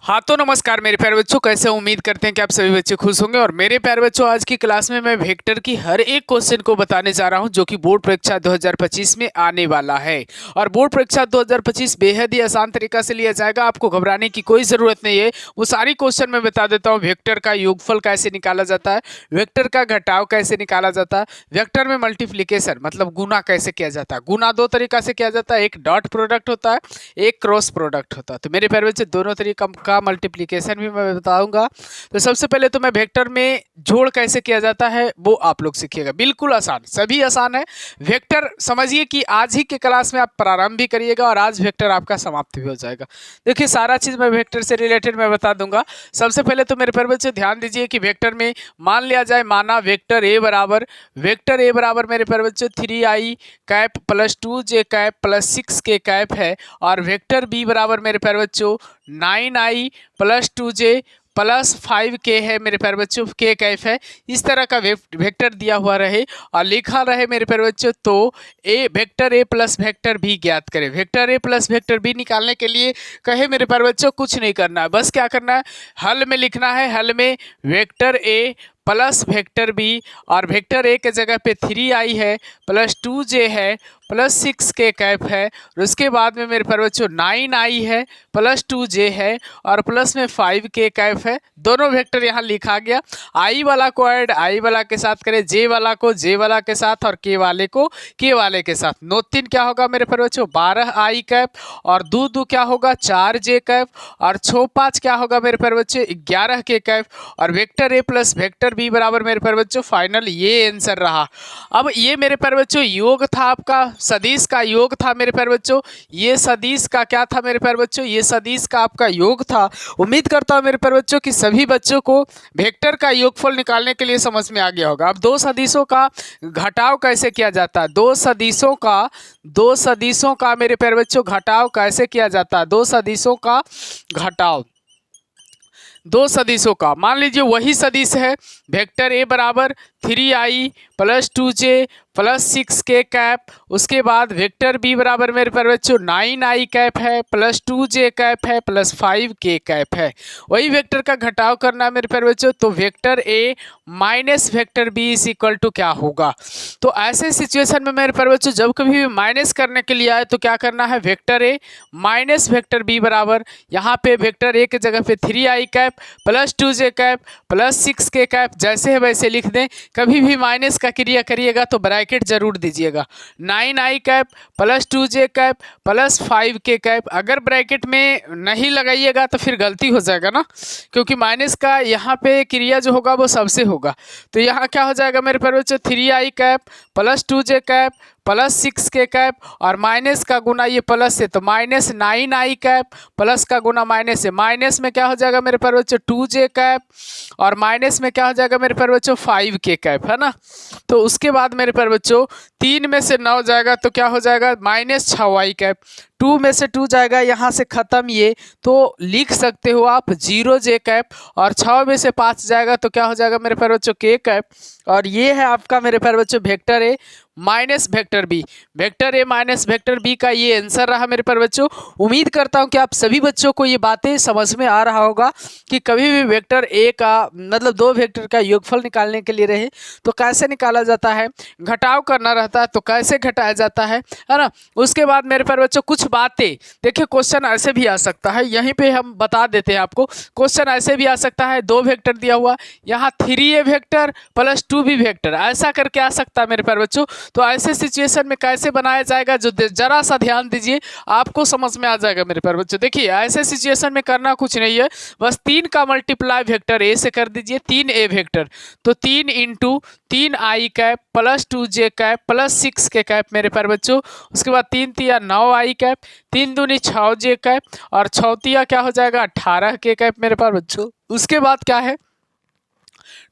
हाँ तो नमस्कार मेरे प्यारे बच्चों, कैसे उम्मीद करते हैं कि आप सभी बच्चे खुश होंगे। और मेरे प्यारे बच्चों, आज की क्लास में मैं वेक्टर की हर एक क्वेश्चन को बताने जा रहा हूं जो कि बोर्ड परीक्षा 2025 में आने वाला है। और बोर्ड परीक्षा 2025 बेहद ही आसान तरीका से लिया जाएगा, आपको घबराने की कोई ज़रूरत नहीं है। वो सारी क्वेश्चन मैं बता देता हूँ। वेक्टर का योगफल कैसे निकाला जाता है, वेक्टर का घटाव कैसे निकाला जाता है, वेक्टर में मल्टीप्लीकेशन मतलब गुना कैसे किया जाता है। गुना दो तरीका से किया जाता है, एक डॉट प्रोडक्ट होता है, एक क्रॉस प्रोडक्ट होता है। तो मेरे प्यारे बच्चे, दोनों तरीका का मल्टीप्लिकेशन भी मैं बताऊंगा। तो सबसे पहले तो मैं वेक्टर में जोड़ कैसे किया जाता है वो आप लोग सीखिएगा। बिल्कुल आसान, सभी आसान है। वेक्टर समझिए कि आज ही के क्लास में आप प्रारंभ भी करिएगा और आज वेक्टर आपका समाप्त भी हो जाएगा। देखिए सारा चीज़ मैं वेक्टर से रिलेटेड मैं बता दूंगा। सबसे पहले तो मेरे प्यारे बच्चे ध्यान दीजिए कि वेक्टर में मान लिया जाए, माना वेक्टर ए बराबर मेरे प्यारे बच्चे 3i cap plus 2j cap plus 6k cap है। और वेक्टर बी बराबर मेरे प्यारे बच्चों 9i plus 2j plus 5k है मेरे प्यारे बच्चों, k कैफ है। इस तरह का वेक्टर दिया हुआ रहे और लिखा रहे मेरे प्यारे बच्चों, तो vector A plus vector B ज्ञात करें। Vector A plus vector B निकालने के लिए कहे मेरे प्यारे बच्चों कुछ नहीं करना है, बस क्या करना है, हल में लिखना है। हल में vector A plus vector B, और वेक्टर ए के जगह पे 3i है प्लस 2j है प्लस 6k कैप है। और उसके बाद में मेरे प्यारे बच्चों 9i है प्लस 2j है और प्लस में 5k कैप है। दोनों वेक्टर यहाँ लिखा गया। i वाला को ऐड i वाला के साथ करें, j वाला को j वाला के साथ और k वाले को k वाले के साथ। 9 3 क्या होगा मेरे प्यारे बच्चों 12i कैप, और 2 2 क्या होगा 4j कैप, और 6 5 क्या होगा मेरे प्यारे बच्चों 11k कैप। और vector A plus vector B बराबर मेरे प्यारे बच्चों फाइनल ये आंसर रहा। अब ये मेरे प्यारे बच्चों योग था, आपका सदिश का योग था मेरे प्यारे बच्चों। ये सदिश का क्या था मेरे प्यारे बच्चों, ये सदिश का आपका योग था। उम्मीद करता हूँ मेरे प्यारे बच्चों कि सभी बच्चों को वेक्टर का योगफल निकालने के लिए समझ में आ गया होगा। अब दो सदिशों का घटाव कैसे किया जाता है, दो सदिशों का मेरे प्यारे बच्चों घटाव कैसे किया जाता है। दो सदिशों का घटाव, दो सदिशों का मान लीजिए वही सदिश है। वेक्टर ए बराबर 3i plus 2j plus 6k cap, उसके बाद वेक्टर बी बराबर मेरे प्यारे बच्चों 9i कैप है प्लस 2j कैप है प्लस 5k कैप है। वही वेक्टर का घटाव करना है मेरे प्यारे बच्चों, तो vector A minus vector B is equal to क्या होगा। तो ऐसे सिचुएशन में मेरे प्यारे बच्चों जब कभी भी माइनस करने के लिए आए तो क्या करना है, vector A minus vector B बराबर यहाँ पे वेक्टर ए के जगह पे 3i cap plus 2j cap plus 6k cap जैसे है वैसे लिख दें। कभी भी माइनस का क्रिया करिएगा तो ब्रैकेट जरूर दीजिएगा। 9i cap plus 2j cap plus 5k cap, अगर ब्रैकेट में नहीं लगाइएगा तो फिर गलती हो जाएगा ना, क्योंकि माइनस का यहाँ पे क्रिया जो होगा वो सबसे होगा। तो यहाँ क्या हो जाएगा मेरे प्यारे बच्चों 3i cap plus 2j cap plus 6k cap, और माइनस का गुना ये प्लस से तो माइनस 9i कैप, प्लस का गुना माइनस से, माइनस में क्या हो जाएगा मेरे प्यारे बच्चों 2j कैप, और माइनस में क्या हो जाएगा मेरे प्यारे बच्चों 5k कैप, है ना। तो उसके बाद मेरे प्यारे बच्चों 3 में से 9 जाएगा तो क्या हो जाएगा माइनस 6i कैप, 2 में से 2 जाएगा यहाँ से ख़त्म ये, तो लिख सकते हो आप 0j कैप, और 6 में से 5 जाएगा तो क्या हो जाएगा मेरे प्यारे बच्चों k कैप। और ये है आपका मेरे प्यारे बच्चों vector A minus vector B, vector A minus vector B का ये आंसर रहा मेरे प्यारे बच्चों। उम्मीद करता हूँ कि आप सभी बच्चों को ये बातें समझ में आ रहा होगा कि कभी भी वेक्टर ए का मतलब दो वेक्टर का योगफल निकालने के लिए रहे तो कैसे निकाला जाता है, घटाव करना रहता है तो कैसे घटाया जाता है ना। उसके बाद मेरे प्यारे बच्चों कुछ बातें देखिए, क्वेश्चन ऐसे भी आ सकता है, यहीं पे हम बता देते हैं आपको। क्वेश्चन ऐसे भी आ सकता है, दो वेक्टर दिया हुआ, यहाँ 3a vector plus 2b vector, ऐसा करके आ सकता है मेरे प्यारे बच्चों। तो ऐसे सिचुएशन में कैसे बनाया जाएगा, जो जरा सा ध्यान दीजिए आपको समझ में आ जाएगा मेरे प्यारे बच्चों। देखिए ऐसे सिचुएशन में करना कुछ नहीं है, बस 3 का मल्टीप्लाई वेक्टर ए से कर दीजिए, 3a वेक्टर, तो 3 into 3i cap plus 2j cap plus 6k cap मेरे प्यारे बच्चों। उसके बाद 3 तिया 9i कैप, 3 दूनी 6j कैप, और 6 तिया क्या हो जाएगा 18k कैप मेरे प्यारे बच्चों। उसके बाद क्या है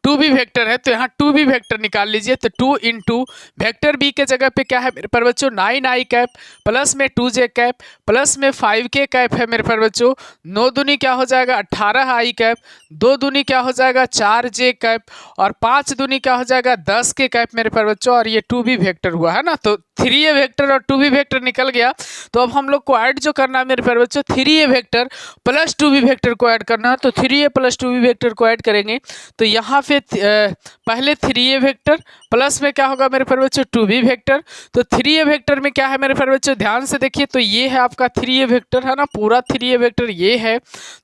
2b वेक्टर है, तो यहाँ 2b वेक्टर निकाल लीजिए, तो 2 इंटू वेक्टर बी के जगह पे क्या है मेरे प्यारे बच्चों 9i कैप प्लस में 2j कैप प्लस में 5k कैप है मेरे प्यारे बच्चों। 9 दूनी क्या हो जाएगा 18i कैप, 2 दूनी क्या हो जाएगा 4j कैप, और 5 दूनी क्या हो जाएगा 10k कैप मेरे प्यारे बच्चों। और ये 2b वेक्टर हुआ है ना, तो 3a वेक्टर और 2b वेक्टर निकल गया। तो अब हम लोग को ऐड जो करना है मेरे प्यारे बच्चों 3a vector plus 2b vector को ऐड करना है। तो 3a प्लस 2b वेक्टर को ऐड करेंगे तो यहाँ पे पहले 3a वेक्टर प्लस में क्या होगा मेरे प्यारे बच्चों 2b वेक्टर। तो 3a वेक्टर में क्या है मेरे प्यारे बच्चों, ध्यान से देखिए, तो ये है आपका 3a वेक्टर है ना, पूरा 3a वेक्टर ये है।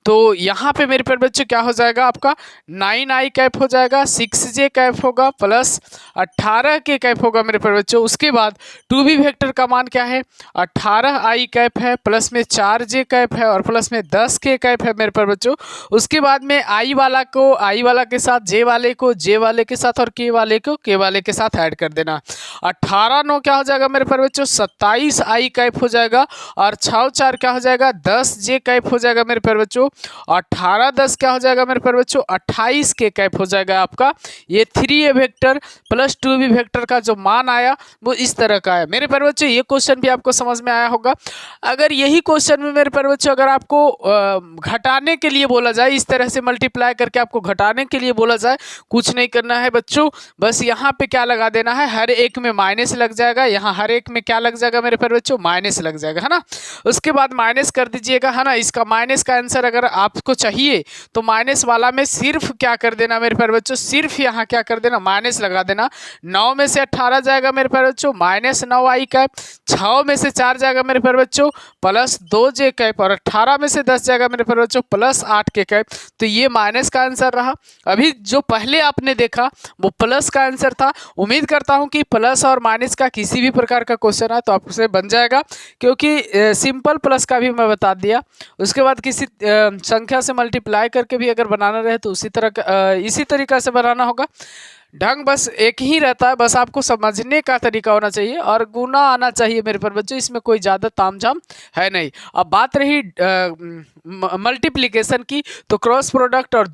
तो यहाँ पे मेरे प्यारे बच्चों क्या हो जाएगा आपका 9i कैप हो जाएगा, 6j कैप होगा, प्लस 18 के कैप होगा मेरे प्यारे बच्चों। उसके बाद 2b वेक्टर का मान क्या है 18i कैप है, प्लस में 4j कैप है और प्लस में 10 के कैप है मेरे प्यारे बच्चों। उसके बाद में i वाला को i वाला के साथ, j वाले को j वाले के साथ और k वाले को k वाले के साथ ऐड कर देना। 18 9 क्या हो जाएगा मेरे प्यारे बच्चों 27i कैप हो जाएगा और 6 4 क्या हो जाएगा 10j कैप हो जाएगा मेरे प्यारे बच्चों। 18 10 क्या हो जाएगा मेरे प्यारे बच्चों 28 के कैप हो जाएगा आपका। ये 3a vector plus 2b vector का जो मान आया वो इस तरह का है मेरे प्यारे बच्चों। ये क्वेश्चन भी आपको समझ में आया होगा। अगर यही क्वेश्चन में मेरे प्यारे बच्चों अगर आपको घटाने के लिए बोला जाए, इस तरह से मल्टीप्लाई करके आपको घटाने के लिए बोला जाए, कुछ नहीं करना है बच्चों, बस यहाँ पे क्या लगा देना है, हर एक में माइनस लग जाएगा, यहाँ हर एक में क्या लग जाएगा मेरे प्यारे बच्चों माइनस लग जाएगा है ना। उसके बाद माइनस कर दीजिएगा है ना। इसका माइनस का आंसर अगर आपको चाहिए तो माइनस वाला में सिर्फ क्या कर देना मेरे प्यारे बच्चों, सिर्फ यहाँ क्या कर देना माइनस लगा देना। 9 में से 18 जाएगा मेरे प्यारे बच्चों माइनस 9i कैप, 6 में से 4 जाएगा मेरे प्यारे बच्चों प्लस 2j कैप और 18 में से 10 जाएगा मेरे प्यारे बच्चों प्लस 8 के कैप। तो ये माइनस का आंसर रहा। अभी जो पहले आपने देखा वो प्लस का आंसर था। उम्मीद करता हूँ कि प्लस और माइनस का किसी भी प्रकार का क्वेश्चन है तो आपसे बन जाएगा, क्योंकि सिंपल प्लस का भी मैं बता दिया। उसके बाद किसी संख्या से मल्टीप्लाई करके भी अगर बनाना रहे तो इसी तरीका से बनाना होगा। ढंग बस एक ही रहता है, बस आपको समझने का तरीका होना चाहिए और गुना आना चाहिए मेरे पर बच्चों, इसमें कोई ज़्यादा तामझाम है नहीं। अब बात रही मल्टीप्लिकेशन की, तो क्रॉस प्रोडक्ट और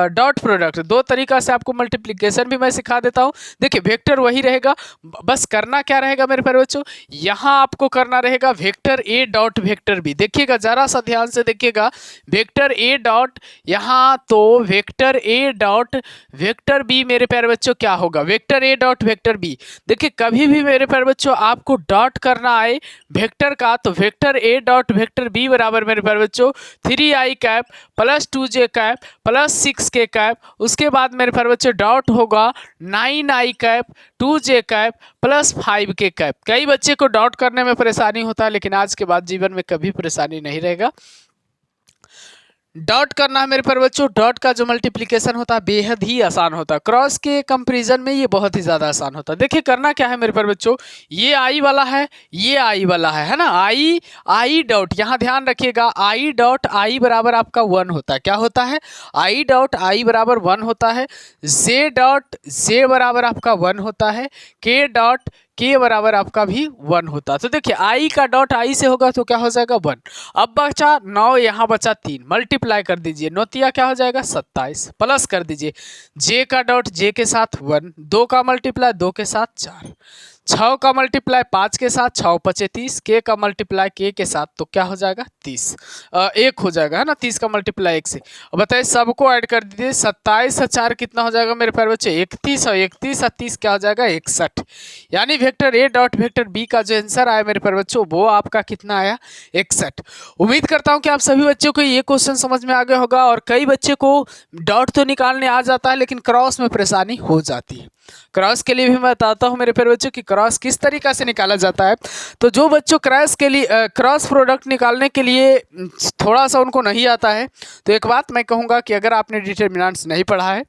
डॉट प्रोडक्ट दो तरीका से आपको मल्टीप्लिकेशन भी मैं सिखा देता हूँ। देखिए वेक्टर वही रहेगा, बस करना क्या रहेगा मेरे प्यारे बच्चों, यहाँ आपको करना रहेगा vector A dot vector B. देखिएगा जरा सा ध्यान से देखिएगा, वेक्टर ए डॉट यहाँ तो vector A dot vector B मेरे प्यारे बच्चों क्या होगा vector A dot vector B. देखिए कभी भी मेरे प्यारे बच्चों आपको डॉट करना आए वेक्टर का तो vector A dot vector B बराबर मेरे प्यारे बच्चों 3i cap plus 2j cap plus 6k cap. उसके बाद मेरे प्यारे बच्चों डॉट होगा 9i cap 2j cap plus 5k cap. कई बच्चे को डॉट करने में परेशानी होता है, लेकिन आज के बाद जीवन में कभी परेशानी नहीं रहेगा। डॉट करना है मेरे प्यारे बच्चों, डॉट का जो मल्टीप्लिकेशन होता है बेहद ही आसान होता है, क्रॉस के कंपैरिजन में ये बहुत ही ज़्यादा आसान होता है। देखिए करना क्या है मेरे प्यारे बच्चों, ये आई वाला है ये आई वाला है ना, आई डॉट, यहाँ ध्यान रखिएगा आई डॉट आई बराबर आपका 1 होता है। क्या होता है आई डॉट आई बराबर 1 होता है। जे डॉट जे बराबर आपका 1 होता है। के डॉट के बराबर आपका भी 1 होता है। तो देखिए आई का डॉट आई से होगा तो क्या हो जाएगा 1। अब बचा 9, यहाँ बचा 3, मल्टीप्लाई कर दीजिए, 9 तिया क्या हो जाएगा 27, प्लस कर दीजिए जे का डॉट जे के साथ 1, 2 का मल्टीप्लाई 2 के साथ 4, 6 का मल्टीप्लाई 5 के साथ 6 5 30, के का मल्टीप्लाई के साथ तो क्या हो जाएगा 30, 1 हो जाएगा है ना, 30 का मल्टीप्लाई 1 से। अब बताइए सबको ऐड कर दीजिए, 27 और 4 कितना हो जाएगा मेरे प्यारे बच्चे 31 और 31 और 30 क्या हो जाएगा 61। यानी vector A dot vector B का जो आंसर आया मेरे प्यारे बच्चों वो आपका कितना आया 61। उम्मीद करता हूँ कि आप सभी बच्चों को ये क्वेश्चन समझ में आ गया होगा। और कई बच्चे को डॉट तो निकालने आ जाता है लेकिन क्रॉस में परेशानी हो जाती है। क्रॉस के लिए भी मैं बताता हूँ मेरे प्यारे बच्चों कि क्रॉस किस तरीका से निकाला जाता है। तो जो बच्चों क्रॉस प्रोडक्ट निकालने के लिए थोड़ा सा उनको नहीं आता है, तो एक बात मैं कहूँगा कि अगर आपने डिटरमिनेंट्स नहीं पढ़ा है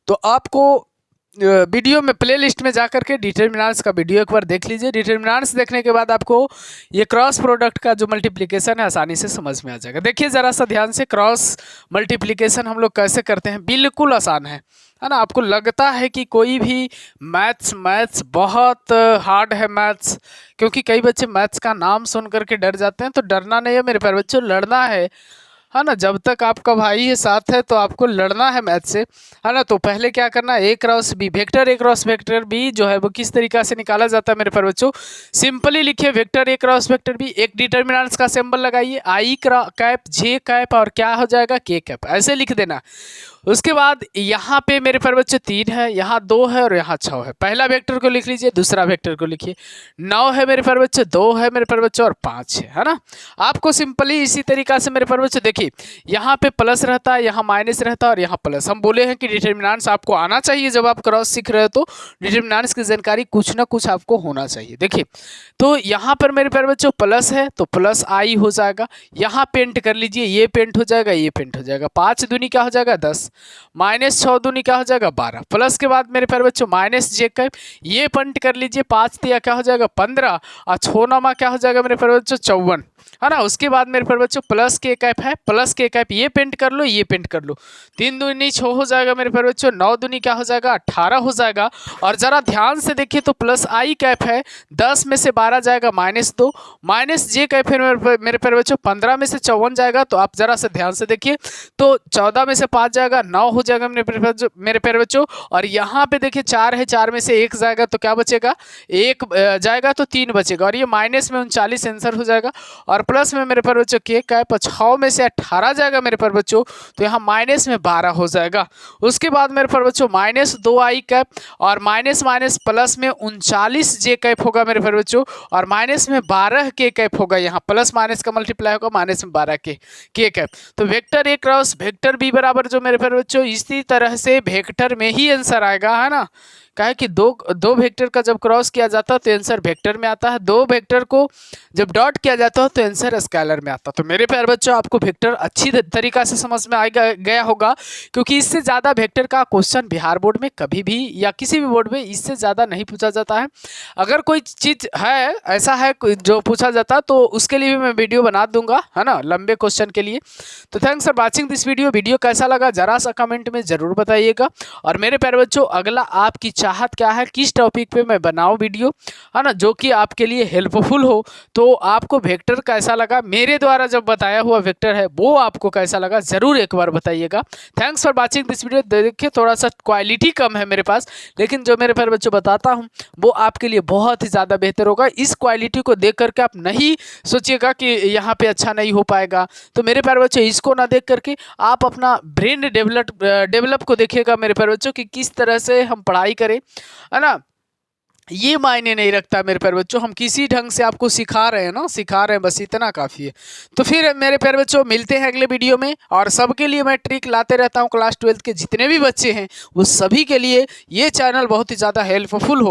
तो आपको वीडियो में प्लेलिस्ट में जाकर के डिटरमिनेंट्स का वीडियो एक बार देख लीजिए। डिटरमिनेंट्स देखने के बाद आपको ये क्रॉस प्रोडक्ट का जो मल्टीप्लिकेशन है आसानी से समझ में आ जाएगा। देखिए ज़रा सा ध्यान से, क्रॉस मल्टीप्लिकेशन हम लोग कैसे करते हैं, बिल्कुल आसान है ना। आपको लगता है कि कोई भी मैथ्स बहुत हार्ड है मैथ्स, क्योंकि कई बच्चे मैथ्स का नाम सुन करके डर जाते हैं। तो डरना नहीं है मेरे प्यारे बच्चों, लड़ना है। है ना। जब तक आपका भाई है साथ है तो आपको लड़ना है मैथ से, है ना। तो पहले क्या करना है, A cross B, vector A cross vector B जो है वो किस तरीका से निकाला जाता है मेरे प्यारे बच्चों। सिंपली लिखिए vector A cross vector B, एक डिटर्मिनेंट्स का सिंबल लगाइए, आई कैप जे कैप और क्या हो जाएगा के कैप, ऐसे लिख देना। उसके बाद यहाँ पे मेरे प्यारे बच्चों 3 है, यहाँ 2 है और यहाँ 6 है। पहला वेक्टर को लिख लीजिए, दूसरा वेक्टर को लिखिए। 9 है मेरे प्यारे बच्चों, 2 है मेरे प्यारे बच्चों और 5 है ना। आपको सिंपली इसी तरीका से मेरे प्यारे बच्चों देखिए, यहाँ पे प्लस रहता है, यहाँ माइनस रहता है और यहाँ प्लस। हम बोले हैं कि डिटर्मिनेंट्स आपको आना चाहिए, जब आप क्रॉस सीख रहे हो तो डिटर्मिनेंट्स की जानकारी कुछ ना कुछ आपको होना चाहिए। देखिए तो यहाँ पर मेरे प्यारे बच्चों प्लस है तो प्लस आई हो जाएगा, यहाँ पेंट कर लीजिए, ये पेंट हो जाएगा, ये पेंट हो जाएगा। 5 दूनी क्या हो जाएगा 10, माइनस 6 दूनी क्या हो जाएगा 12, प्लस के बाद मेरे प्यारे बच्चों माइनस जे कैप, ये पेंट कर लीजिए, 5 दिया क्या हो जाएगा 15 और 6 नामा क्या हो जाएगा मेरे प्यारे बच्चों 54, है ना। उसके बाद मेरे प्यारे बच्चों प्लस के कैप है, प्लस के कैप ये पेंट कर लो, ये पेंट कर लो। 3 दूनी 6 हो जाएगा मेरे प्यारे बच्चों, 9 दूनी क्या हो जाएगा 18 हो जाएगा। और जरा ध्यान से देखिए तो प्लस आई कैप है, 10 में से 12 जाएगा -2, माइनस जे कैप है मेरे प्यारे बच्चों, 15 में से 54 जाएगा। तो आप जरा से ध्यान से देखिए तो 14 में से 5 जाएगा, 9 हो जाएगा मेरे प्यारे बच्चों। और यहाँ पे देखिए 4 है, 4 में से 1 जाएगा तो क्या बचेगा 1 जाएगा तो 3 बचेगा, और ये माइनस में 39 आंसर हो जाएगा। और प्लस में मेरे प्यारे बच्चों के कैप 6 में से 18 जाएगा मेरे प्यारे बच्चों, तो यहाँ माइनस में 12 हो जाएगा। उसके बाद मेरे प्यारे बच्चों -2 आई कैप और माइनस माइनस प्लस में 39 जे कैप होगा मेरे प्यारे बच्चों, और माइनस में 12 के कैप होगा, यहाँ प्लस माइनस का मल्टीप्लाई होगा, माइनस में 12 के कैप। तो vector A cross vector B बराबर जो मेरे प्यारे बच्चों इसी तरह से वेक्टर में ही आंसर आएगा, है ना। काहे कि दो वेक्टर का जब क्रॉस किया जाता है तो आंसर वेक्टर में आता है, 2 वेक्टर को जब डॉट किया जाता है तो आंसर स्केलर में आता है। तो मेरे प्यारे बच्चों आपको वेक्टर अच्छी तरीका से समझ में गया होगा, क्योंकि इससे ज़्यादा वेक्टर का क्वेश्चन बिहार बोर्ड में कभी भी या किसी भी बोर्ड में इससे ज़्यादा नहीं पूछा जाता है। अगर कोई चीज़ है ऐसा है जो पूछा जाता तो उसके लिए भी मैं वीडियो बना दूंगा, है ना, लंबे क्वेश्चन के लिए। तो thanks for watching this video कैसा लगा जरा सा कमेंट में ज़रूर बताइएगा। और मेरे प्यारे बच्चों अगला आपकी चाहत क्या है, किस टॉपिक पे मैं बनाऊं वीडियो, है ना, जो कि आपके लिए हेल्पफुल हो। तो आपको वेक्टर कैसा लगा, मेरे द्वारा जब बताया हुआ वेक्टर है वो आपको कैसा लगा ज़रूर एक बार बताइएगा। Thanks for watching this video. देखिए थोड़ा सा क्वालिटी कम है मेरे पास, लेकिन जो मेरे प्यारे बच्चों बताता हूँ वो आपके लिए बहुत ही ज़्यादा बेहतर होगा। इस क्वालिटी को देख करके आप नहीं सोचिएगा कि यहाँ पे अच्छा नहीं हो पाएगा। तो मेरे प्यारे बच्चों इसको ना देख करके आप अपना ब्रेन डेवलप को देखिएगा मेरे प्यारे बच्चों कि किस तरह से हम पढ़ाई करें, है ना। ये मायने नहीं रखता मेरे प्यारे बच्चों, हम किसी ढंग से आपको सिखा रहे हैं ना, सिखा रहे हैं, बस इतना काफ़ी है। तो फिर मेरे प्यारे बच्चों मिलते हैं अगले वीडियो में। और सबके लिए मैं ट्रिक लाते रहता हूँ, क्लास 12 के जितने भी बच्चे हैं वो सभी के लिए ये चैनल बहुत ही ज़्यादा हेल्पफुल होगा।